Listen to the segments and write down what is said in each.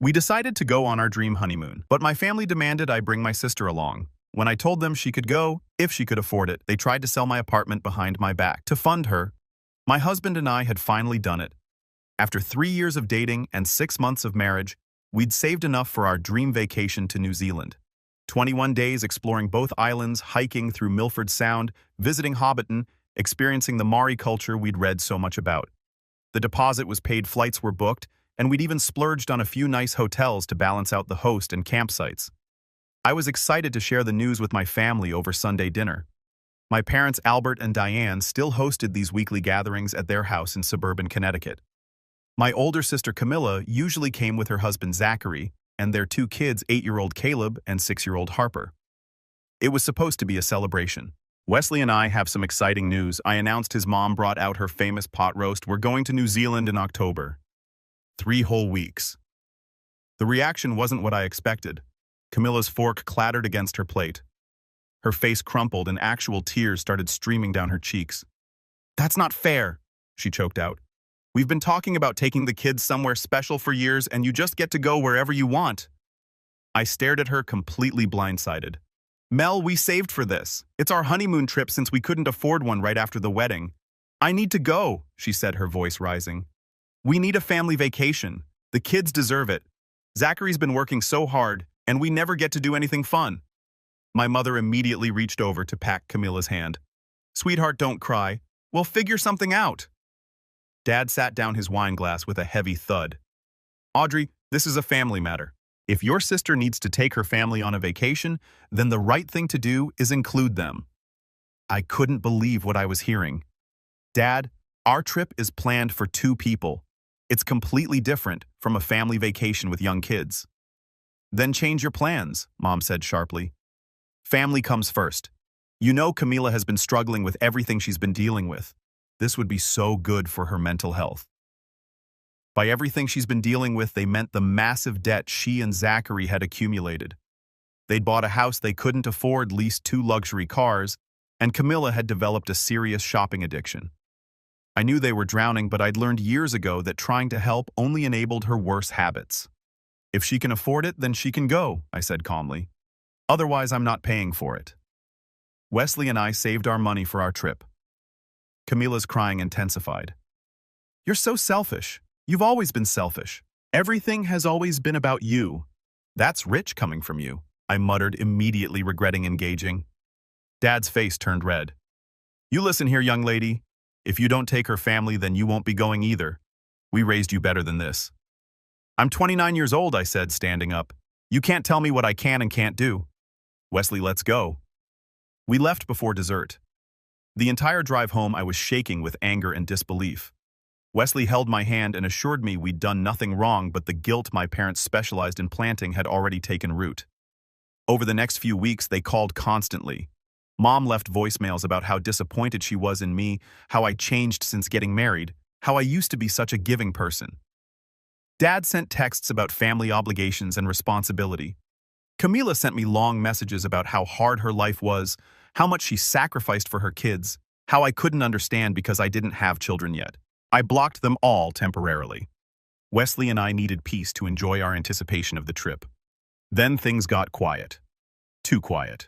We decided to go on our dream honeymoon, but my family demanded I bring my sister along. When I told them she could go, if she could afford it, they tried to sell my apartment behind my back to fund her. My husband and I had finally done it. After 3 years of dating and 6 months of marriage, we'd saved enough for our dream vacation to New Zealand. 21 days exploring both islands, hiking through Milford Sound, visiting Hobbiton, experiencing the Maori culture we'd read so much about. The deposit was paid, flights were booked, and we'd even splurged on a few nice hotels to balance out the host and campsites. I was excited to share the news with my family over Sunday dinner. My parents, Albert and Diane, still hosted these weekly gatherings at their house in suburban Connecticut. My older sister Camilla usually came with her husband Zachary and their 2 kids, 8-year-old Caleb and 6-year-old Harper. It was supposed to be a celebration. Wesley and I have some exciting news. I announced his mom brought out her famous pot roast. We're going to New Zealand in October. 3 whole weeks. The reaction wasn't what I expected. Camilla's fork clattered against her plate. Her face crumpled and actual tears started streaming down her cheeks. "That's not fair," she choked out. "We've been talking about taking the kids somewhere special for years and you just get to go wherever you want." I stared at her, completely blindsided. "Mel, we saved for this. It's our honeymoon trip since we couldn't afford one right after the wedding. I need to go," she said, her voice rising. "We need a family vacation. The kids deserve it. Zachary's been working so hard, and we never get to do anything fun." My mother immediately reached over to pat Camilla's hand. "Sweetheart, don't cry. We'll figure something out." Dad sat down his wine glass with a heavy thud. "Audrey, this is a family matter. If your sister needs to take her family on a vacation, then the right thing to do is include them." I couldn't believe what I was hearing. "Dad, our trip is planned for 2 people. It's completely different from a family vacation with young kids." "Then change your plans," Mom said sharply. "Family comes first. You know Camilla has been struggling with everything she's been dealing with. This would be so good for her mental health." By everything she's been dealing with, they meant the massive debt she and Zachary had accumulated. They'd bought a house they couldn't afford, leased 2 luxury cars, and Camilla had developed a serious shopping addiction. I knew they were drowning, but I'd learned years ago that trying to help only enabled her worse habits. "If she can afford it, then she can go," I said calmly. "Otherwise, I'm not paying for it." Wesley and I saved our money for our trip. Camilla's crying intensified. "You're so selfish. You've always been selfish. Everything has always been about you. That's rich coming from you," I muttered, immediately regretting engaging. Dad's face turned red. "You listen here, young lady. If you don't take her family, then you won't be going either. We raised you better than this." "I'm 29 years old," I said, standing up. "You can't tell me what I can and can't do." "Wesley, let's go." We left before dessert. The entire drive home, I was shaking with anger and disbelief. Wesley held my hand and assured me we'd done nothing wrong, but the guilt my parents specialized in planting had already taken root. Over the next few weeks, they called constantly. Mom left voicemails about how disappointed she was in me, how I changed since getting married, how I used to be such a giving person. Dad sent texts about family obligations and responsibility. Camilla sent me long messages about how hard her life was, how much she sacrificed for her kids, how I couldn't understand because I didn't have children yet. I blocked them all temporarily. Wesley and I needed peace to enjoy our anticipation of the trip. Then things got quiet. Too quiet.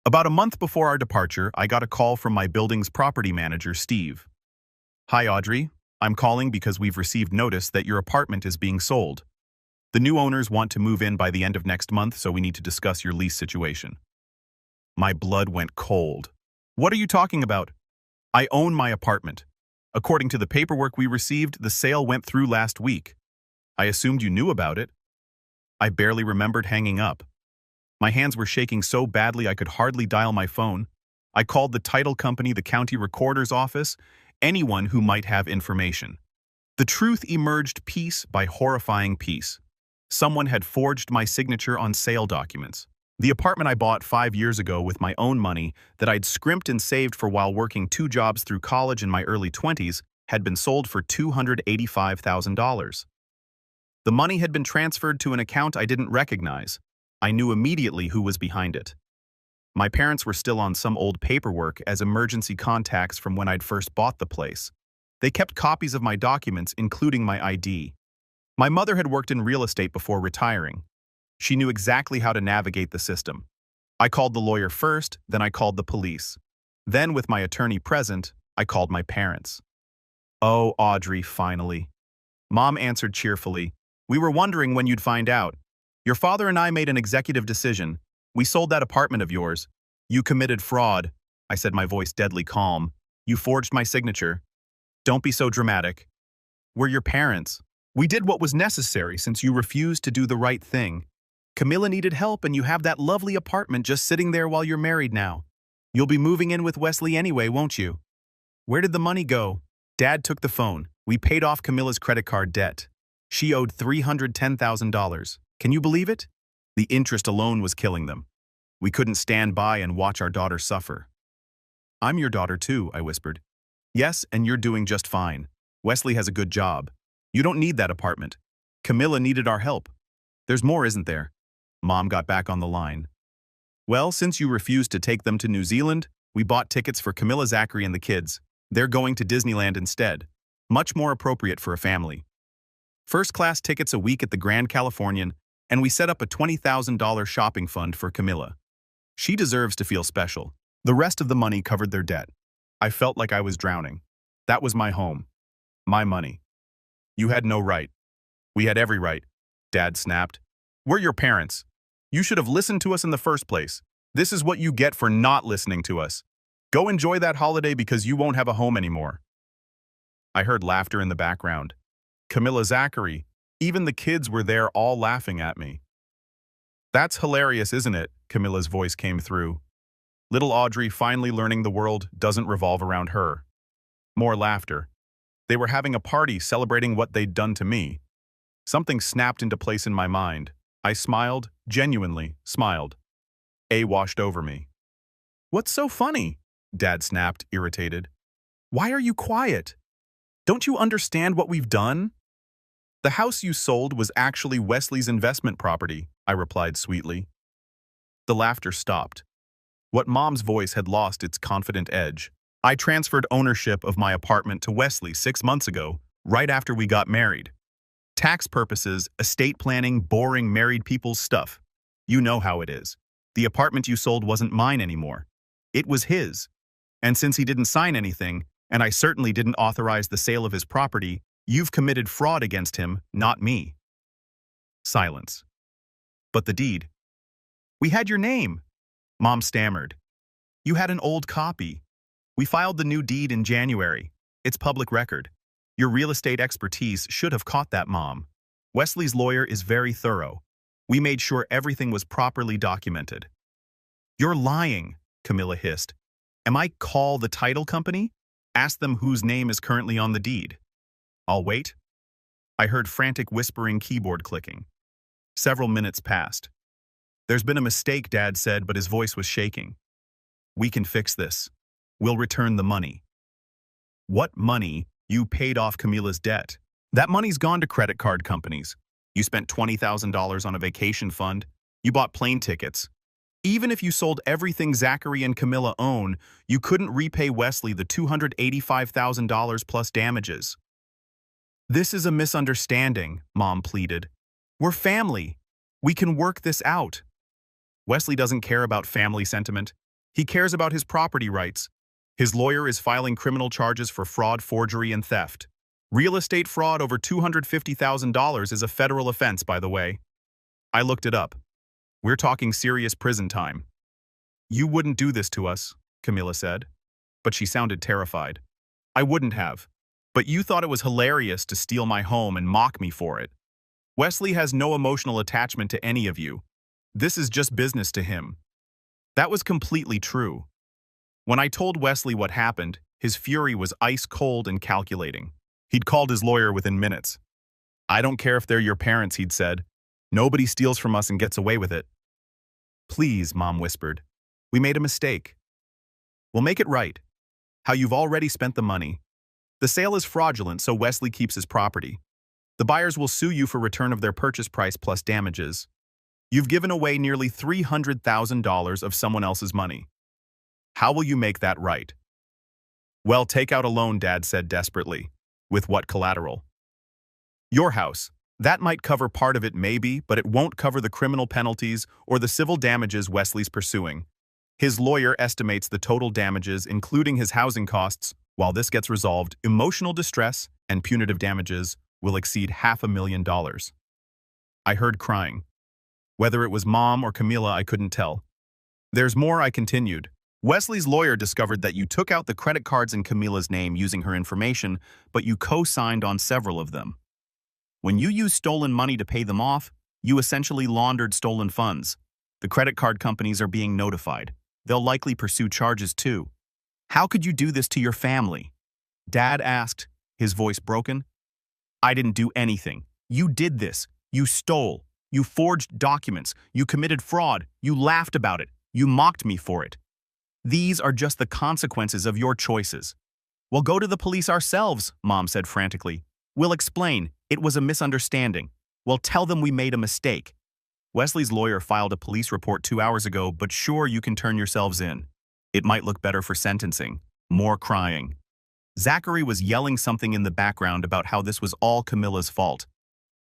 About a month before our departure, I got a call from my building's property manager, Steve. "Hi, Audrey. I'm calling because we've received notice that your apartment is being sold. The new owners want to move in by the end of next month, so we need to discuss your lease situation." My blood went cold. "What are you talking about? I own my apartment. According to the paperwork we received, the sale went through last week. I assumed you knew about it." I barely remembered hanging up. My hands were shaking so badly I could hardly dial my phone. I called the title company, the county recorder's office, anyone who might have information. The truth emerged piece by horrifying piece. Someone had forged my signature on sale documents. The apartment I bought 5 years ago with my own money that I'd scrimped and saved for while working 2 jobs through college in my early 20s had been sold for $285,000. The money had been transferred to an account I didn't recognize. I knew immediately who was behind it. My parents were still on some old paperwork as emergency contacts from when I'd first bought the place. They kept copies of my documents, including my ID. My mother had worked in real estate before retiring. She knew exactly how to navigate the system. I called the lawyer first, then I called the police. Then, with my attorney present, I called my parents. "Oh, Audrey, finally." Mom answered cheerfully. "We were wondering when you'd find out. Your father and I made an executive decision. We sold that apartment of yours. You committed fraud," I said, my voice deadly calm. "You forged my signature." "Don't be so dramatic. We're your parents. We did what was necessary since you refused to do the right thing. Camilla needed help and you have that lovely apartment just sitting there while you're married now. You'll be moving in with Wesley anyway, won't you?" "Where did the money go?" Dad took the phone. "We paid off Camilla's credit card debt. She owed $310,000. Can you believe it? The interest alone was killing them. We couldn't stand by and watch our daughter suffer." "I'm your daughter too," I whispered. "Yes, and you're doing just fine. Wesley has a good job. You don't need that apartment. Camilla needed our help. There's more, isn't there?" Mom got back on the line. "Well, since you refused to take them to New Zealand, we bought tickets for Camilla, Zachary, and the kids. They're going to Disneyland instead. Much more appropriate for a family. First-class tickets a week at the Grand Californian, and we set up a $20,000 shopping fund for Camilla. She deserves to feel special." The rest of the money covered their debt. I felt like I was drowning. That was my home. My money. "You had no right." "We had every right," Dad snapped. "We're your parents. You should have listened to us in the first place. This is what you get for not listening to us. Go enjoy that holiday because you won't have a home anymore." I heard laughter in the background. Camilla, Zachary, even the kids were there all laughing at me. "That's hilarious, isn't it?" Camilla's voice came through. Little Audrey finally learning the world doesn't revolve around her. More laughter. They were having a party celebrating what they'd done to me. Something snapped into place in my mind. I smiled, genuinely smiled. A washed over me. "What's so funny?" Dad snapped, irritated. "Why are you quiet? Don't you understand what we've done?" "The house you sold was actually Wesley's investment property," I replied sweetly. The laughter stopped. What Mom's voice had lost its confident edge. "I transferred ownership of my apartment to Wesley 6 months ago, right after we got married. Tax purposes, estate planning, boring married people's stuff. You know how it is. The apartment you sold wasn't mine anymore. It was his. And since he didn't sign anything, and I certainly didn't authorize the sale of his property, you've committed fraud against him, not me." Silence. "But the deed." "We had your name," Mom stammered. "You had an old copy. We filed the new deed in January. It's public record. Your real estate expertise should have caught that, Mom. Wesley's lawyer is very thorough. We made sure everything was properly documented." "You're lying," Camilla hissed. "Am I call the title company? Ask them whose name is currently on the deed." "I'll wait." I heard frantic whispering, keyboard clicking. Several minutes passed. "There's been a mistake," Dad said, but his voice was shaking. "We can fix this. We'll return the money." "What money? You paid off Camilla's debt. That money's gone to credit card companies. You spent $20,000 on a vacation fund. You bought plane tickets. Even if you sold everything Zachary and Camilla own, you couldn't repay Wesley the $285,000 plus damages." "This is a misunderstanding," Mom pleaded. "We're family. We can work this out." "Wesley doesn't care about family sentiment. He cares about his property rights. His lawyer is filing criminal charges for fraud, forgery, and theft. Real estate fraud over $250,000 is a federal offense, by the way. I looked it up. We're talking serious prison time." "You wouldn't do this to us," Camilla said. But she sounded terrified. "I wouldn't have. But you thought it was hilarious to steal my home and mock me for it. Wesley has no emotional attachment to any of you. This is just business to him." That was completely true. When I told Wesley what happened, his fury was ice cold and calculating. He'd called his lawyer within minutes. "I don't care if they're your parents," he'd said. "Nobody steals from us and gets away with it." "Please," Mom whispered. "We made a mistake. We'll make it right. How you've already spent the money. The sale is fraudulent, so Wesley keeps his property. The buyers will sue you for return of their purchase price plus damages. You've given away nearly $300,000 of someone else's money. How will you make that right?" "Well, take out a loan," Dad said desperately. "With what collateral?" "Your house. That might cover part of it maybe, but it won't cover the criminal penalties or the civil damages Wesley's pursuing. His lawyer estimates the total damages, including his housing costs. While this gets resolved, emotional distress and punitive damages will exceed $500,000. I heard crying. Whether it was Mom or Camila, I couldn't tell. There's more, I continued. Wesley's lawyer discovered that you took out the credit cards in Camila's name using her information, but you co-signed on several of them. When you used stolen money to pay them off, you essentially laundered stolen funds. The credit card companies are being notified. They'll likely pursue charges too. How could you do this to your family? Dad asked, his voice broken. I didn't do anything. You did this. You stole. You forged documents. You committed fraud. You laughed about it. You mocked me for it. These are just the consequences of your choices. We'll go to the police ourselves, Mom said frantically. We'll explain. It was a misunderstanding. We'll tell them we made a mistake. Wesley's lawyer filed a police report 2 hours ago, but sure, you can turn yourselves in. It might look better for sentencing. More crying. Zachary was yelling something in the background about how this was all Camila's fault.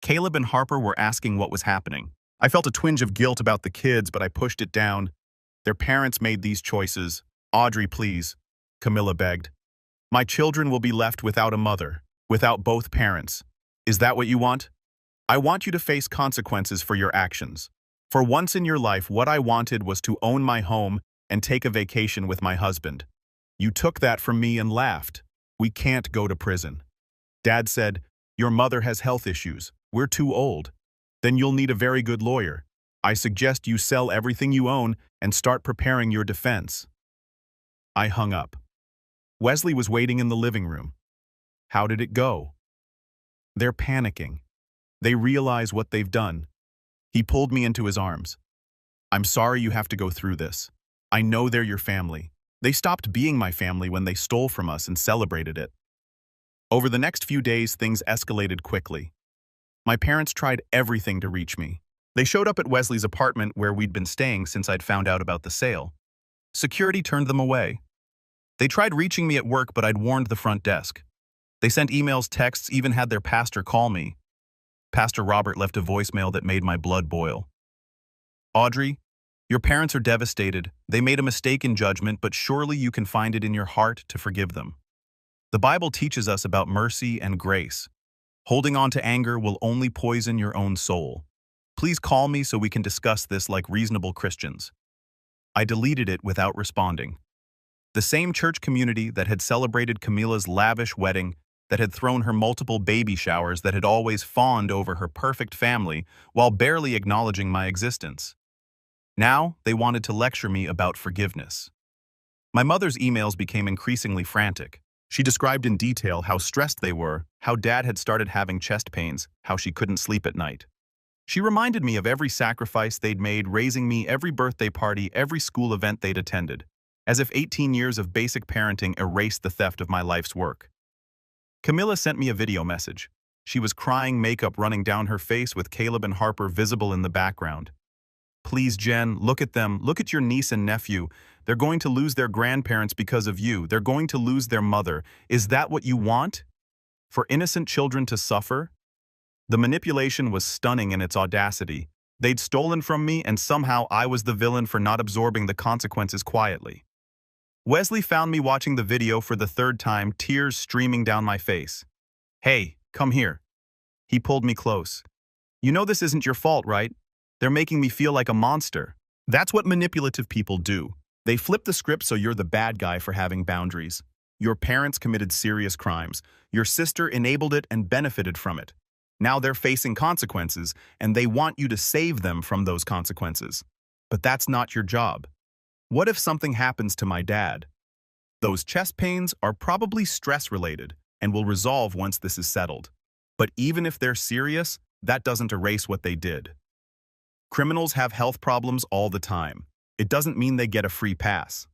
Caleb and Harper were asking what was happening. I felt a twinge of guilt about the kids, but I pushed it down. Their parents made these choices. Audrey, please, Camila begged. My children will be left without a mother, without both parents. Is that what you want? I want you to face consequences for your actions. For once in your life, what I wanted was to own my home and take a vacation with my husband. You took that from me and laughed. We can't go to prison. Dad said, your mother has health issues. We're too old. Then you'll need a very good lawyer. I suggest you sell everything you own and start preparing your defense. I hung up. Wesley was waiting in the living room. How did it go? They're panicking. They realize what they've done. He pulled me into his arms. I'm sorry you have to go through this. I know they're your family. They stopped being my family when they stole from us and celebrated it. Over the next few days, things escalated quickly. My parents tried everything to reach me. They showed up at Wesley's apartment where we'd been staying since I'd found out about the sale. Security turned them away. They tried reaching me at work, but I'd warned the front desk. They sent emails, texts, even had their pastor call me. Pastor Robert left a voicemail that made my blood boil. Audrey, your parents are devastated. They made a mistake in judgment, but surely you can find it in your heart to forgive them. The Bible teaches us about mercy and grace. Holding on to anger will only poison your own soul. Please call me so we can discuss this like reasonable Christians. I deleted it without responding. The same church community that had celebrated Camila's lavish wedding, that had thrown her multiple baby showers, that had always fawned over her perfect family while barely acknowledging my existence. Now, they wanted to lecture me about forgiveness. My mother's emails became increasingly frantic. She described in detail how stressed they were, how Dad had started having chest pains, how she couldn't sleep at night. She reminded me of every sacrifice they'd made, raising me, every birthday party, every school event they'd attended, as if 18 years of basic parenting erased the theft of my life's work. Camila sent me a video message. She was crying, makeup running down her face with Caleb and Harper visible in the background. Please, Jen, look at them. Look at your niece and nephew. They're going to lose their grandparents because of you. They're going to lose their mother. Is that what you want? For innocent children to suffer? The manipulation was stunning in its audacity. They'd stolen from me, and somehow I was the villain for not absorbing the consequences quietly. Wesley found me watching the video for the third time, tears streaming down my face. Hey, come here. He pulled me close. You know this isn't your fault, right? They're making me feel like a monster. That's what manipulative people do. They flip the script so you're the bad guy for having boundaries. Your parents committed serious crimes. Your sister enabled it and benefited from it. Now they're facing consequences, and they want you to save them from those consequences. But that's not your job. What if something happens to my dad? Those chest pains are probably stress-related and will resolve once this is settled. But even if they're serious, that doesn't erase what they did. Criminals have health problems all the time. It doesn't mean they get a free pass.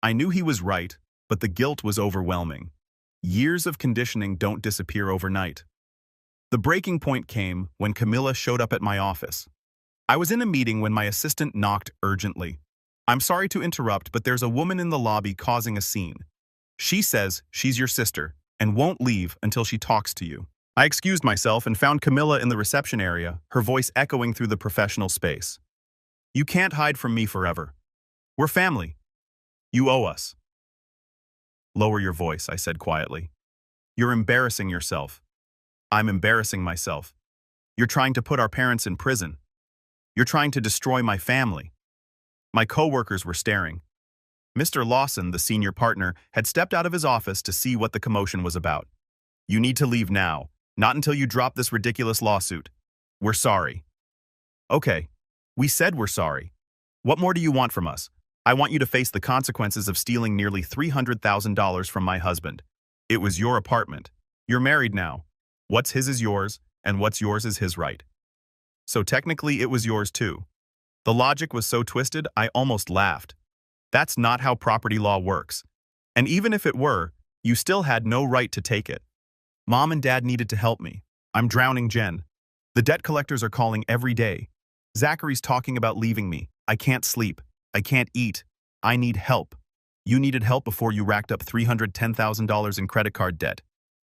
I knew he was right, but the guilt was overwhelming. Years of conditioning don't disappear overnight. The breaking point came when Camila showed up at my office. I was in a meeting when my assistant knocked urgently. I'm sorry to interrupt, but there's a woman in the lobby causing a scene. She says she's your sister and won't leave until she talks to you. I excused myself and found Camilla in the reception area, her voice echoing through the professional space. You can't hide from me forever. We're family. You owe us. Lower your voice, I said quietly. You're embarrassing yourself. I'm embarrassing myself. You're trying to put our parents in prison. You're trying to destroy my family. My coworkers were staring. Mr. Lawson, the senior partner, had stepped out of his office to see what the commotion was about. You need to leave now, not until you drop this ridiculous lawsuit. We're sorry. Okay, we said we're sorry. What more do you want from us? I want you to face the consequences of stealing nearly $300,000 from my husband. It was your apartment. You're married now. What's his is yours, and what's yours is his right. So technically it was yours too. The logic was so twisted, I almost laughed. That's not how property law works. And even if it were, you still had no right to take it. Mom and Dad needed to help me. I'm drowning, Jen. The debt collectors are calling every day. Zachary's talking about leaving me. I can't sleep. I can't eat. I need help. You needed help before you racked up $310,000 in credit card debt.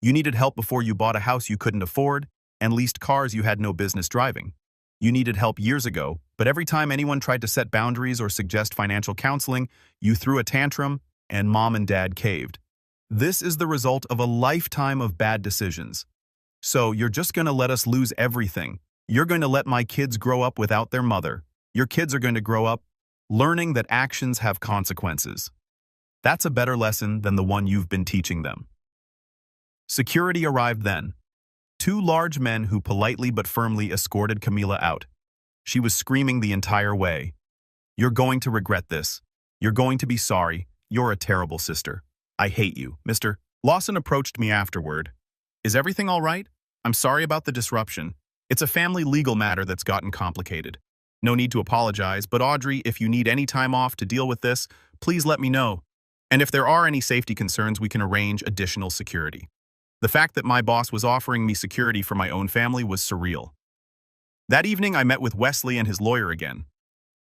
You needed help before you bought a house you couldn't afford and leased cars you had no business driving. You needed help years ago, but every time anyone tried to set boundaries or suggest financial counseling, you threw a tantrum and Mom and Dad caved. This is the result of a lifetime of bad decisions. So you're just going to let us lose everything. You're going to let my kids grow up without their mother. Your kids are going to grow up learning that actions have consequences. That's a better lesson than the one you've been teaching them. Security arrived then. Two large men who politely but firmly escorted Camilla out. She was screaming the entire way. You're going to regret this. You're going to be sorry. You're a terrible sister. I hate you, Mr. Lawson approached me afterward. Is everything all right? I'm sorry about the disruption. It's a family legal matter that's gotten complicated. No need to apologize, but Audrey, if you need any time off to deal with this, please let me know. And if there are any safety concerns, we can arrange additional security. The fact that my boss was offering me security for my own family was surreal. That evening, I met with Wesley and his lawyer again.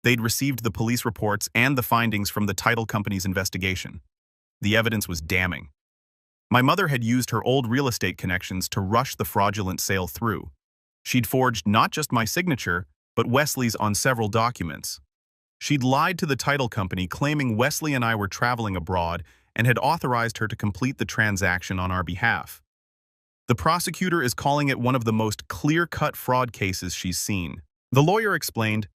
They'd received the police reports and the findings from the title company's investigation. The evidence was damning. My mother had used her old real estate connections to rush the fraudulent sale through. She'd forged not just my signature, but Wesley's on several documents. She'd lied to the title company, claiming Wesley and I were traveling abroad and had authorized her to complete the transaction on our behalf. The prosecutor is calling it one of the most clear-cut fraud cases she's seen. The lawyer explained,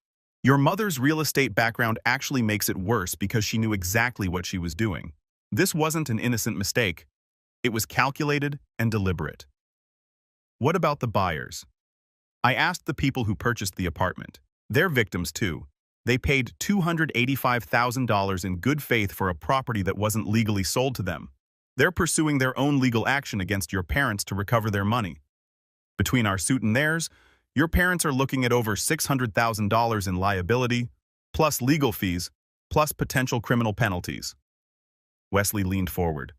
your mother's real estate background actually makes it worse because she knew exactly what she was doing. This wasn't an innocent mistake. It was calculated and deliberate. What about the buyers? I asked the people who purchased the apartment. They're victims too. They paid $285,000 in good faith for a property that wasn't legally sold to them. They're pursuing their own legal action against your parents to recover their money. Between our suit and theirs, your parents are looking at over $600,000 in liability, plus legal fees, plus potential criminal penalties. Wesley leaned forward.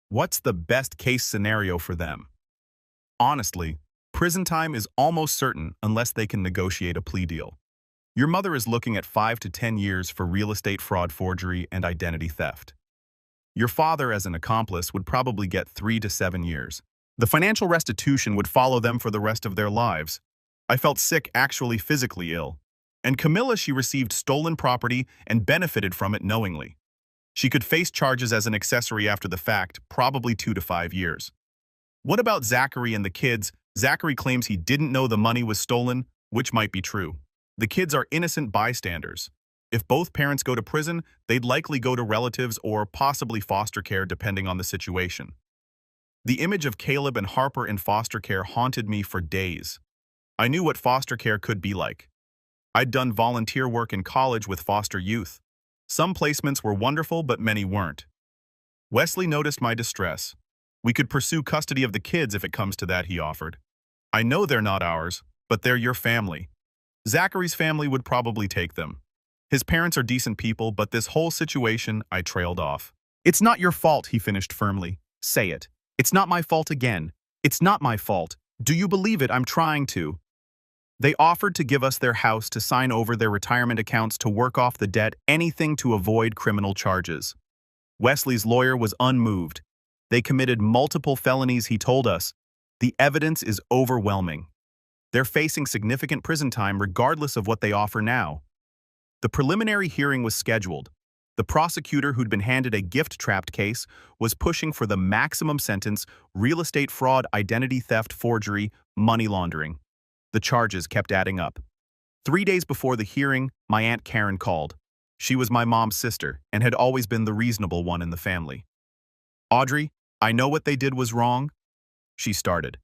What's the best-case scenario for them? Honestly, prison time is almost certain unless they can negotiate a plea deal. Your mother is looking at 5 to 10 years for real estate fraud, forgery, and identity theft. Your father, as an accomplice, would probably get 3 to 7 years. The financial restitution would follow them for the rest of their lives. I felt sick, actually physically ill. And Camilla, she received stolen property and benefited from it knowingly. She could face charges as an accessory after the fact, probably 2 to 5 years. What about Zachary and the kids? Zachary claims he didn't know the money was stolen, which might be true. The kids are innocent bystanders. If both parents go to prison, they'd likely go to relatives or possibly foster care depending on the situation. The image of Caleb and Harper in foster care haunted me for days. I knew what foster care could be like. I'd done volunteer work in college with foster youth. Some placements were wonderful, but many weren't. Wesley noticed my distress. We could pursue custody of the kids if it comes to that, he offered. I know they're not ours, but they're your family. Zachary's family would probably take them. His parents are decent people, but this whole situation, I trailed off. It's not your fault, he finished firmly. Say it. It's not my fault again. It's not my fault. Do you believe it? I'm trying to. They offered to give us their house to sign over their retirement accounts to work off the debt, anything to avoid criminal charges. Wesley's lawyer was unmoved. They committed multiple felonies, he told us. The evidence is overwhelming. They're facing significant prison time regardless of what they offer now. The preliminary hearing was scheduled. The prosecutor, who'd been handed a gift-trapped case, was pushing for the maximum sentence: real estate fraud, identity theft, forgery, money laundering. The charges kept adding up. 3 days before the hearing, my Aunt Karen called. She was my mom's sister and had always been the reasonable one in the family. "Audrey, I know what they did was wrong," she started.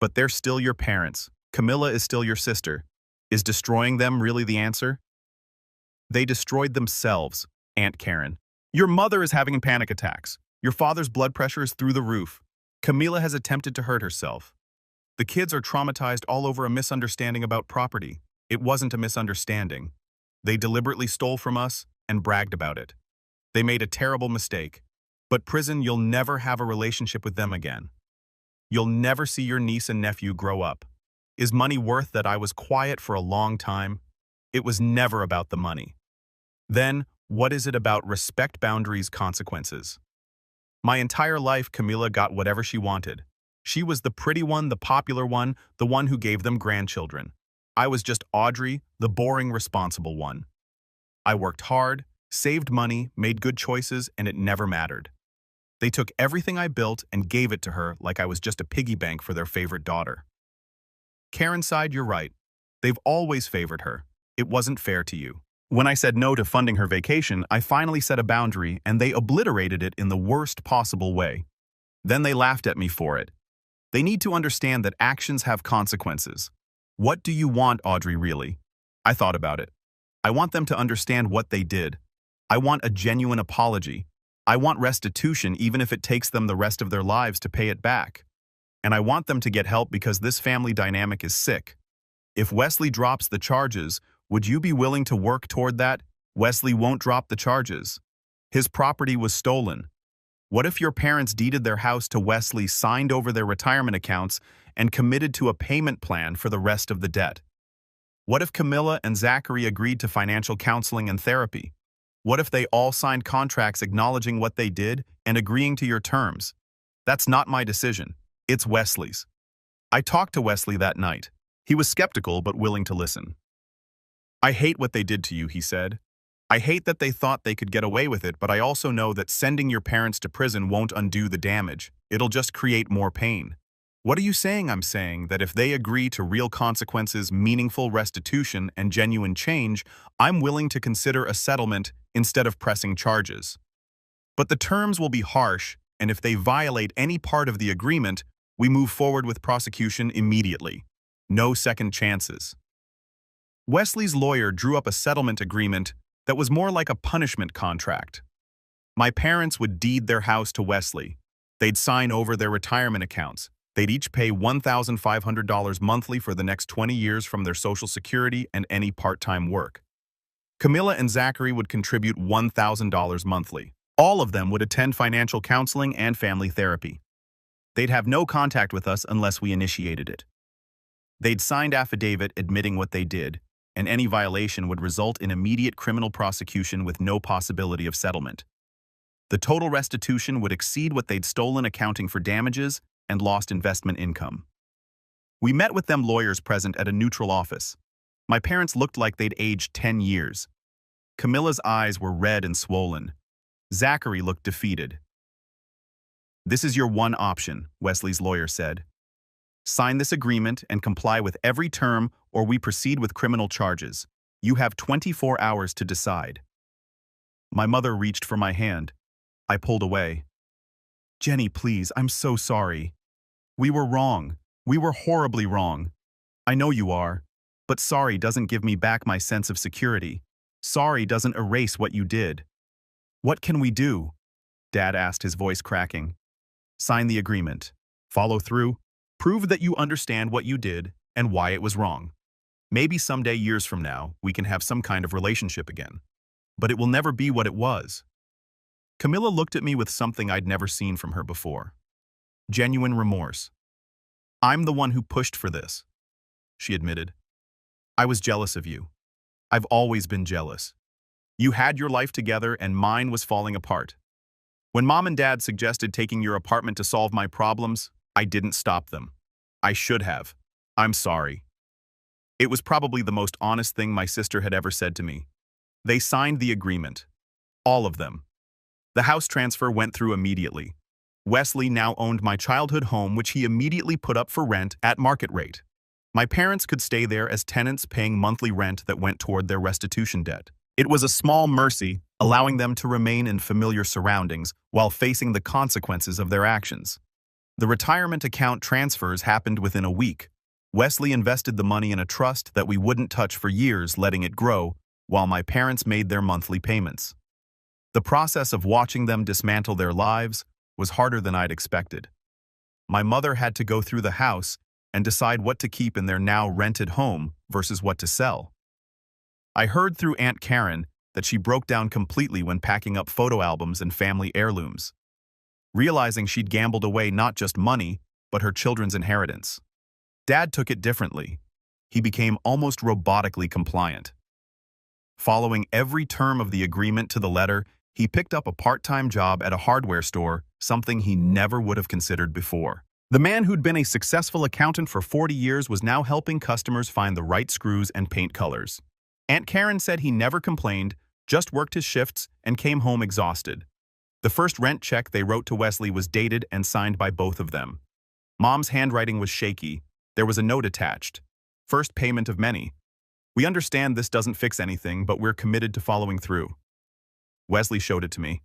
"But they're still your parents. Camilla is still your sister. Is destroying them really the answer?" "They destroyed themselves, Aunt Karen. Your mother is having panic attacks. Your father's blood pressure is through the roof. Camilla has attempted to hurt herself. The kids are traumatized all over a misunderstanding about property. It wasn't a misunderstanding. They deliberately stole from us and bragged about it. They made a terrible mistake. But prison, you'll never have a relationship with them again. You'll never see your niece and nephew grow up. Is money worth that I was quiet for a long time? It was never about the money. Then, what is it about respect, boundaries, consequences? My entire life, Camilla got whatever she wanted. She was the pretty one, the popular one, the one who gave them grandchildren. I was just Audrey, the boring, responsible one. I worked hard, saved money, made good choices, and it never mattered. They took everything I built and gave it to her like I was just a piggy bank for their favorite daughter." Karen's side, you're right. They've always favored her. It wasn't fair to you. When I said no to funding her vacation, I finally set a boundary and they obliterated it in the worst possible way. Then they laughed at me for it. They need to understand that actions have consequences. What do you want, Audrey, really? I thought about it. I want them to understand what they did. I want a genuine apology. I want restitution, even if it takes them the rest of their lives to pay it back. And I want them to get help because this family dynamic is sick. If Wesley drops the charges, would you be willing to work toward that? Wesley won't drop the charges. His property was stolen. What if your parents deeded their house to Wesley, signed over their retirement accounts, and committed to a payment plan for the rest of the debt? What if Camilla and Zachary agreed to financial counseling and therapy? What if they all signed contracts acknowledging what they did and agreeing to your terms? That's not my decision. It's Wesley's. I talked to Wesley that night. He was skeptical but willing to listen. "I hate what they did to you," he said. "I hate that they thought they could get away with it, but I also know that sending your parents to prison won't undo the damage. It'll just create more pain." "What are you saying?" "I'm saying that if they agree to real consequences, meaningful restitution, and genuine change, I'm willing to consider a settlement instead of pressing charges. But the terms will be harsh, and if they violate any part of the agreement, we move forward with prosecution immediately. No second chances." Wesley's lawyer drew up a settlement agreement that was more like a punishment contract. My parents would deed their house to Wesley. They'd sign over their retirement accounts. They'd each pay $1,500 monthly for the next 20 years from their Social Security and any part-time work. Camilla and Zachary would contribute $1,000 monthly. All of them would attend financial counseling and family therapy. They'd have no contact with us unless we initiated it. They'd signed affidavit admitting what they did, and any violation would result in immediate criminal prosecution with no possibility of settlement. The total restitution would exceed what they'd stolen, accounting for damages and lost investment income. We met with them lawyers present at a neutral office. My parents looked like they'd aged 10 years. Camilla's eyes were red and swollen. Zachary looked defeated. "This is your one option," Wesley's lawyer said. "Sign this agreement and comply with every term, or we proceed with criminal charges. You have 24 hours to decide." My mother reached for my hand. I pulled away. "Jenny, please, I'm so sorry. We were wrong. We were horribly wrong. I know you are. But sorry doesn't give me back my sense of security. Sorry doesn't erase what you did." "What can we do?" Dad asked, his voice cracking. "Sign the agreement. Follow through. Prove that you understand what you did and why it was wrong. Maybe someday, years from now, we can have some kind of relationship again. But it will never be what it was." Camilla looked at me with something I'd never seen from her before. Genuine remorse. "I'm the one who pushed for this," she admitted. "I was jealous of you. I've always been jealous. You had your life together and mine was falling apart. When Mom and Dad suggested taking your apartment to solve my problems, I didn't stop them. I should have. I'm sorry. It was probably the most honest thing my sister had ever said to me. They signed the agreement. All of them. The house transfer went through immediately. Wesley now owned my childhood home, which he immediately put up for rent at market rate. My parents could stay there as tenants paying monthly rent that went toward their restitution debt. It was a small mercy, allowing them to remain in familiar surroundings while facing the consequences of their actions. The retirement account transfers happened within a week. Wesley invested the money in a trust that we wouldn't touch for years, letting it grow, while my parents made their monthly payments. The process of watching them dismantle their lives was harder than I'd expected. My mother had to go through the house and decide what to keep in their now rented home versus what to sell. I heard through Aunt Karen that she broke down completely when packing up photo albums and family heirlooms, realizing she'd gambled away not just money, but her children's inheritance. Dad took it differently. He became almost robotically compliant. Following every term of the agreement to the letter, he picked up a part-time job at a hardware store, something he never would have considered before. The man who'd been a successful accountant for 40 years was now helping customers find the right screws and paint colors. Aunt Karen said he never complained, just worked his shifts, and came home exhausted. The first rent check they wrote to Wesley was dated and signed by both of them. Mom's handwriting was shaky. There was a note attached. First payment of many. We understand this doesn't fix anything, but we're committed to following through. Wesley showed it to me.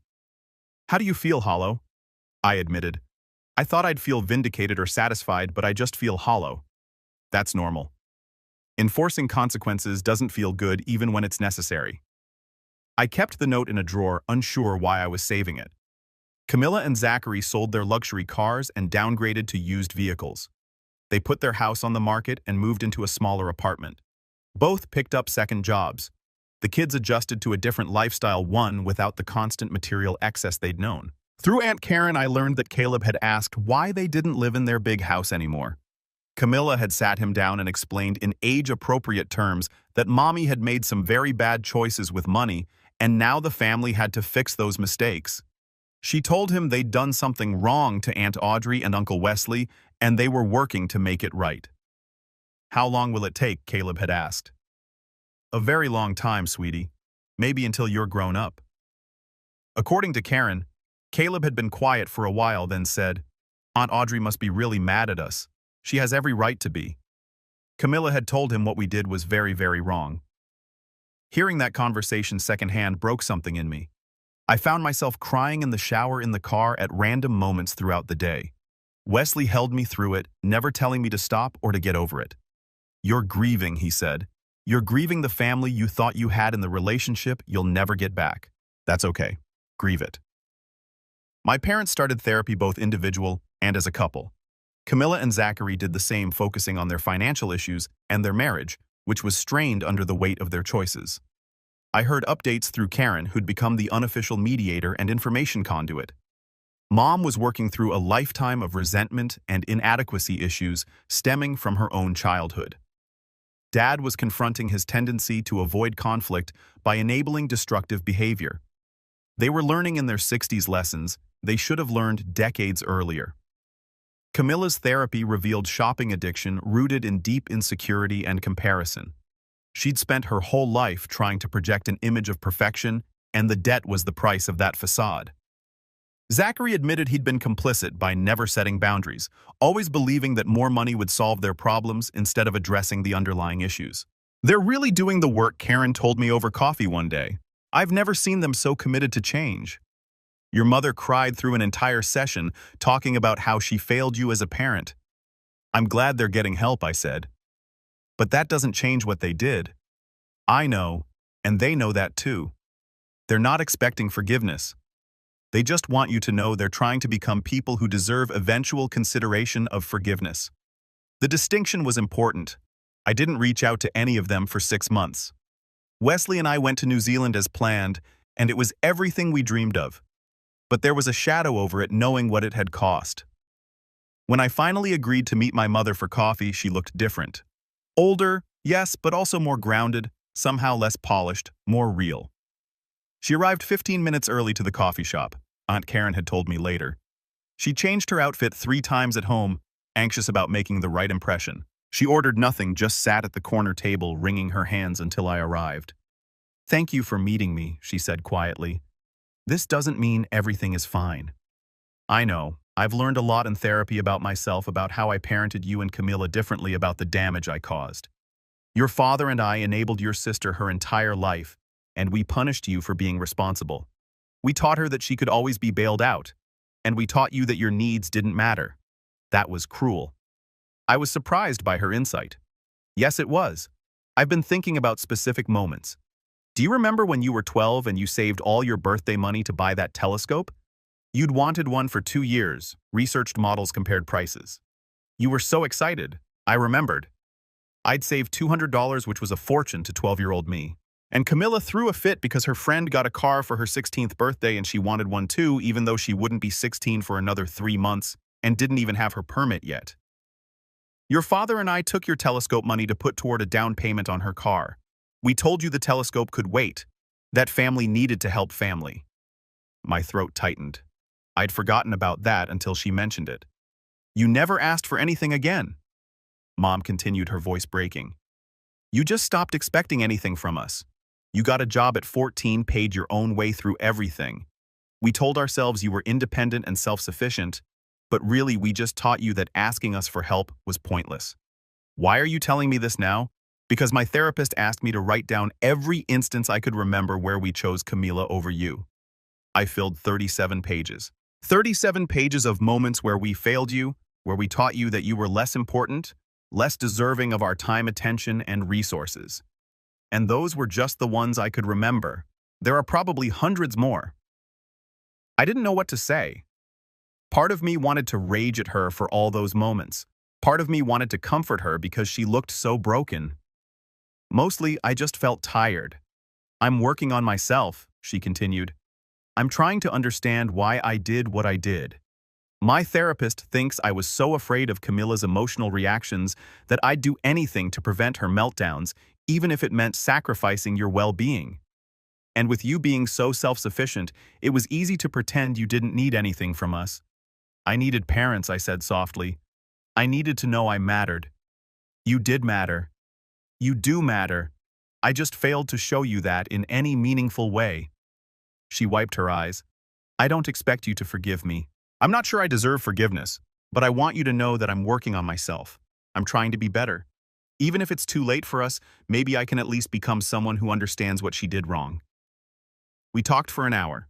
How do you feel, Hollow? I admitted. I thought I'd feel vindicated or satisfied, but I just feel hollow. That's normal. Enforcing consequences doesn't feel good even when it's necessary. I kept the note in a drawer, unsure why I was saving it. Camilla and Zachary sold their luxury cars and downgraded to used vehicles. They put their house on the market and moved into a smaller apartment. Both picked up second jobs. The kids adjusted to a different lifestyle, one without the constant material excess they'd known. Through Aunt Karen, I learned that Caleb had asked why they didn't live in their big house anymore. Camilla had sat him down and explained in age-appropriate terms that Mommy had made some very bad choices with money, and now the family had to fix those mistakes. She told him they'd done something wrong to Aunt Audrey and Uncle Wesley, and they were working to make it right. How long will it take? Caleb had asked. A very long time, sweetie. Maybe until you're grown up. According to Karen, Caleb had been quiet for a while, then said, Aunt Audrey must be really mad at us. She has every right to be. Camilla had told him what we did was very, very wrong. Hearing that conversation secondhand broke something in me. I found myself crying in the shower, in the car, at random moments throughout the day. Wesley held me through it, never telling me to stop or to get over it. You're grieving, he said. You're grieving the family you thought you had in the relationship you'll never get back. That's okay. Grieve it. My parents started therapy both individual and as a couple. Camilla and Zachary did the same, focusing on their financial issues and their marriage, which was strained under the weight of their choices. I heard updates through Karen, who'd become the unofficial mediator and information conduit. Mom was working through a lifetime of resentment and inadequacy issues stemming from her own childhood. Dad was confronting his tendency to avoid conflict by enabling destructive behavior. They were learning in their 60s lessons they should have learned decades earlier. Camilla's therapy revealed shopping addiction rooted in deep insecurity and comparison. She'd spent her whole life trying to project an image of perfection, and the debt was the price of that facade. Zachary admitted he'd been complicit by never setting boundaries, always believing that more money would solve their problems instead of addressing the underlying issues. They're really doing the work, Karen told me over coffee one day. I've never seen them so committed to change. Your mother cried through an entire session talking about how she failed you as a parent. I'm glad they're getting help, I said. But that doesn't change what they did. I know, and they know that too. They're not expecting forgiveness. They just want you to know they're trying to become people who deserve eventual consideration of forgiveness. The distinction was important. I didn't reach out to any of them for 6 months. Wesley and I went to New Zealand as planned, and it was everything we dreamed of. But there was a shadow over it, knowing what it had cost. When I finally agreed to meet my mother for coffee, she looked different. Older, yes, but also more grounded, somehow less polished, more real. She arrived 15 minutes early to the coffee shop, Aunt Karen had told me later. She changed her outfit 3 times at home, anxious about making the right impression. She ordered nothing, just sat at the corner table, wringing her hands until I arrived. "Thank you for meeting me," she said quietly. "This doesn't mean everything is fine. I know. I've learned a lot in therapy about myself, about how I parented you and Camilla differently, about the damage I caused. Your father and I enabled your sister her entire life, and we punished you for being responsible. We taught her that she could always be bailed out, and we taught you that your needs didn't matter. That was cruel." I was surprised by her insight. Yes, it was. I've been thinking about specific moments. Do you remember when you were 12 and you saved all your birthday money to buy that telescope? You'd wanted one for 2 years, researched models, compared prices. You were so excited. I remembered. I'd saved $200, which was a fortune to 12-year-old me. And Camilla threw a fit because her friend got a car for her 16th birthday and she wanted one too, even though she wouldn't be 16 for another 3 months and didn't even have her permit yet. Your father and I took your telescope money to put toward a down payment on her car. We told you the telescope could wait, that family needed to help family. My throat tightened. I'd forgotten about that until she mentioned it. You never asked for anything again. Mom continued, her voice breaking. You just stopped expecting anything from us. You got a job at 14, paid your own way through everything. We told ourselves you were independent and self-sufficient, but really we just taught you that asking us for help was pointless. Why are you telling me this now? Because my therapist asked me to write down every instance I could remember where we chose Camilla over you. I filled 37 pages. 37 pages of moments where we failed you, where we taught you that you were less important, less deserving of our time, attention, and resources. And those were just the ones I could remember. There are probably hundreds more. I didn't know what to say. Part of me wanted to rage at her for all those moments. Part of me wanted to comfort her because she looked so broken. Mostly, I just felt tired. I'm working on myself, she continued. I'm trying to understand why I did what I did. My therapist thinks I was so afraid of Camilla's emotional reactions that I'd do anything to prevent her meltdowns, even if it meant sacrificing your well-being. And with you being so self-sufficient, it was easy to pretend you didn't need anything from us. I needed parents, I said softly. I needed to know I mattered. You did matter. You do matter. I just failed to show you that in any meaningful way. She wiped her eyes. I don't expect you to forgive me. I'm not sure I deserve forgiveness, but I want you to know that I'm working on myself. I'm trying to be better. Even if it's too late for us, maybe I can at least become someone who understands what she did wrong. We talked for an hour.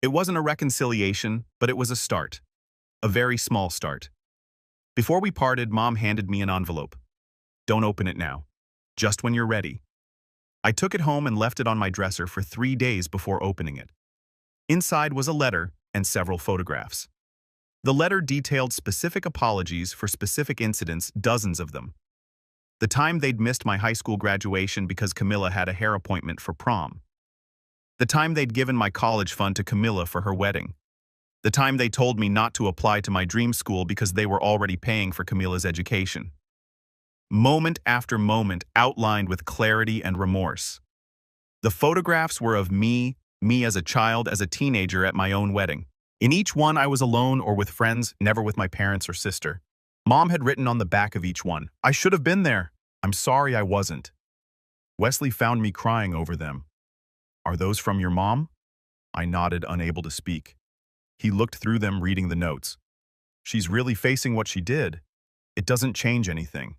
It wasn't a reconciliation, but it was a start. A very small start. Before we parted, Mom handed me an envelope. Don't open it now. Just when you're ready. I took it home and left it on my dresser for 3 days before opening it. Inside was a letter and several photographs. The letter detailed specific apologies for specific incidents, dozens of them. The time they'd missed my high school graduation because Camilla had a hair appointment for prom. The time they'd given my college fund to Camilla for her wedding. The time they told me not to apply to my dream school because they were already paying for Camilla's education. Moment after moment outlined with clarity and remorse. The photographs were of me as a child, as a teenager at my own wedding. In each one, I was alone or with friends, never with my parents or sister. Mom had written on the back of each one, I should have been there. I'm sorry I wasn't. Wesley found me crying over them. Are those from your mom? I nodded, unable to speak. He looked through them, reading the notes. She's really facing what she did. It doesn't change anything.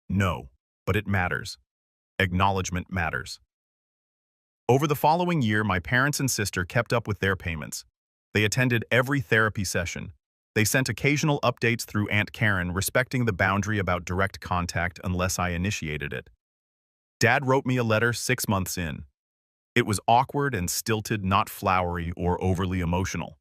No, but it matters. Acknowledgement matters. Over the following year, my parents and sister kept up with their payments. They attended every therapy session. They sent occasional updates through Aunt Karen, respecting the boundary about direct contact unless I initiated it. Dad wrote me a letter 6 months in. It was awkward and stilted, not flowery or overly emotional.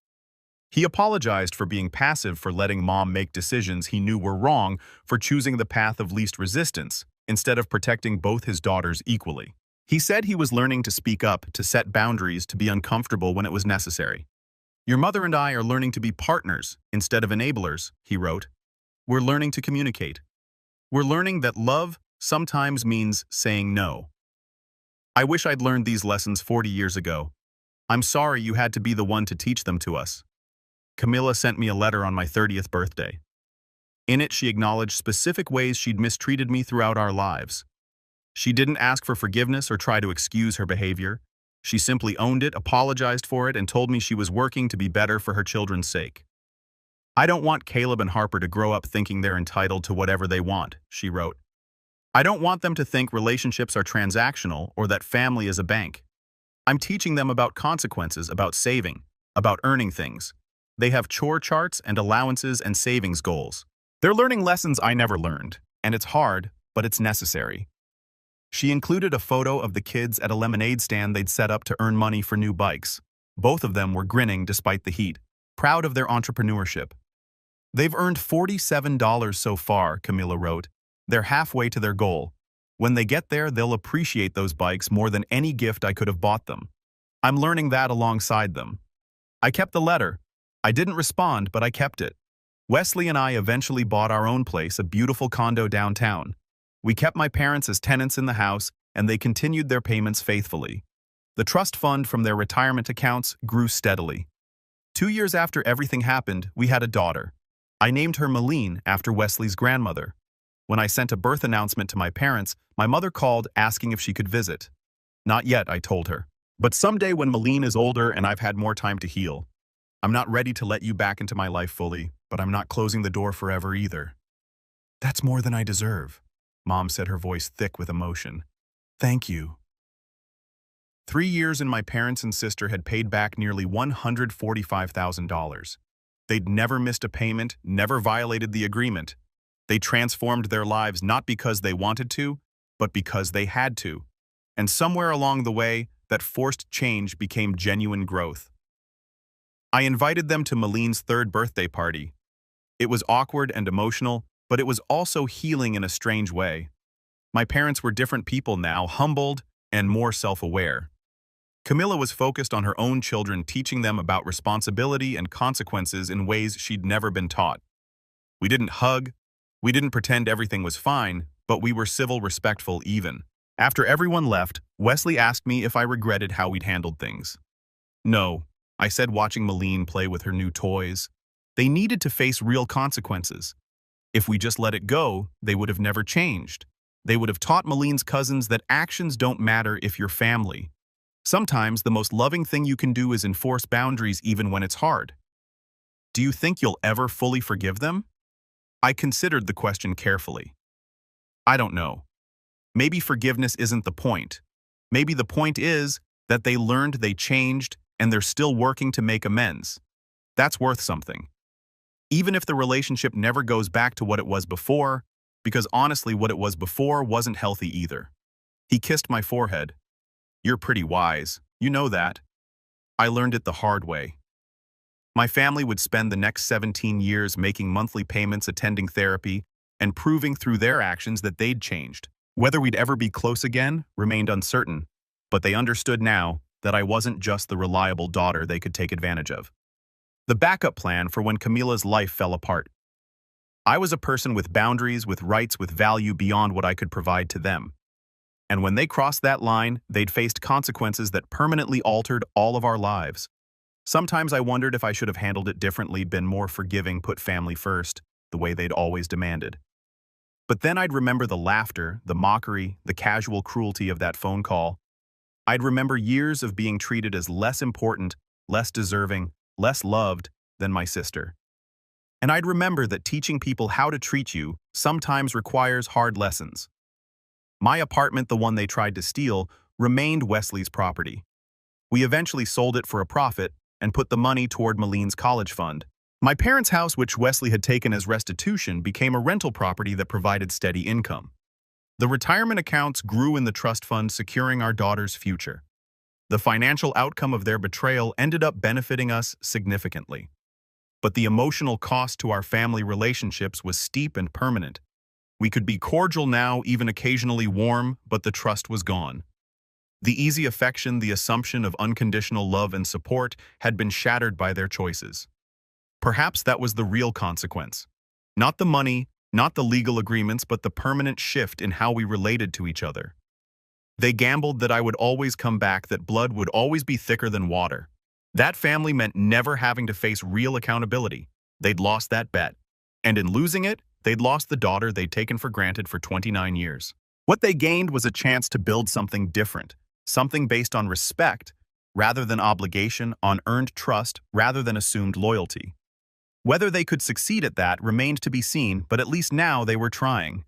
He apologized for being passive, for letting Mom make decisions he knew were wrong, for choosing the path of least resistance, instead of protecting both his daughters equally. He said he was learning to speak up, to set boundaries, to be uncomfortable when it was necessary. Your mother and I are learning to be partners instead of enablers, he wrote. We're learning to communicate. We're learning that love sometimes means saying no. I wish I'd learned these lessons 40 years ago. I'm sorry you had to be the one to teach them to us. Camilla sent me a letter on my 30th birthday. In it, she acknowledged specific ways she'd mistreated me throughout our lives. She didn't ask for forgiveness or try to excuse her behavior. She simply owned it, apologized for it, and told me she was working to be better for her children's sake. "I don't want Caleb and Harper to grow up thinking they're entitled to whatever they want," she wrote. "I don't want them to think relationships are transactional or that family is a bank. I'm teaching them about consequences, about saving, about earning things. They have chore charts and allowances and savings goals. They're learning lessons I never learned, and it's hard, but it's necessary." She included a photo of the kids at a lemonade stand they'd set up to earn money for new bikes. Both of them were grinning despite the heat, proud of their entrepreneurship. "They've earned $47 so far," Camilla wrote. "They're halfway to their goal. When they get there, they'll appreciate those bikes more than any gift I could have bought them. I'm learning that alongside them." I kept the letter. I didn't respond, but I kept it. Wesley and I eventually bought our own place, a beautiful condo downtown. We kept my parents as tenants in the house, and they continued their payments faithfully. The trust fund from their retirement accounts grew steadily. 2 years after everything happened, we had a daughter. I named her Malene after Wesley's grandmother. When I sent a birth announcement to my parents, my mother called asking if she could visit. "Not yet," I told her. "But someday when Malene is older and I've had more time to heal. I'm not ready to let you back into my life fully, but I'm not closing the door forever either." "That's more than I deserve," Mom said, her voice thick with emotion. "Thank you." 3 years and my parents and sister had paid back nearly $145,000. They'd never missed a payment, never violated the agreement. They transformed their lives not because they wanted to, but because they had to. And somewhere along the way, that forced change became genuine growth. I invited them to Malene's 3rd birthday party. It was awkward and emotional, but it was also healing in a strange way. My parents were different people now, humbled and more self-aware. Camilla was focused on her own children, teaching them about responsibility and consequences in ways she'd never been taught. We didn't hug, we didn't pretend everything was fine, but we were civil, respectful even. After everyone left, Wesley asked me if I regretted how we'd handled things. "No," I said, watching Malene play with her new toys. "They needed to face real consequences. If we just let it go, they would have never changed. They would have taught Malene's cousins that actions don't matter if you're family. Sometimes the most loving thing you can do is enforce boundaries even when it's hard." "Do you think you'll ever fully forgive them?" I considered the question carefully. "I don't know. Maybe forgiveness isn't the point. Maybe the point is that they learned, they changed, and they're still working to make amends. That's worth something. Even if the relationship never goes back to what it was before, because honestly what it was before wasn't healthy either." He kissed my forehead. "You're pretty wise. You know that." I learned it the hard way. My family would spend the next 17 years making monthly payments, attending therapy, and proving through their actions that they'd changed. Whether we'd ever be close again remained uncertain, but they understood now that I wasn't just the reliable daughter they could take advantage of. The backup plan for when Camilla's life fell apart. I was a person with boundaries, with rights, with value beyond what I could provide to them. And when they crossed that line, they'd faced consequences that permanently altered all of our lives. Sometimes I wondered if I should have handled it differently, been more forgiving, put family first, the way they'd always demanded. But then I'd remember the laughter, the mockery, the casual cruelty of that phone call. I'd remember years of being treated as less important, less deserving, less loved than my sister. And I'd remember that teaching people how to treat you sometimes requires hard lessons. My apartment, the one they tried to steal, remained Wesley's property. We eventually sold it for a profit and put the money toward Malene's college fund. My parents' house, which Wesley had taken as restitution, became a rental property that provided steady income. The retirement accounts grew in the trust fund, securing our daughter's future. The financial outcome of their betrayal ended up benefiting us significantly. But the emotional cost to our family relationships was steep and permanent. We could be cordial now, even occasionally warm, but the trust was gone. The easy affection, the assumption of unconditional love and support, had been shattered by their choices. Perhaps that was the real consequence. Not the money, not the legal agreements, but the permanent shift in how we related to each other. They gambled that I would always come back, that blood would always be thicker than water. That family meant never having to face real accountability. They'd lost that bet. And in losing it, They'd lost the daughter they'd taken for granted for 29 years. What they gained was a chance to build something different, something based on respect rather than obligation, on earned trust rather than assumed loyalty. Whether they could succeed at that remained to be seen, but at least now they were trying.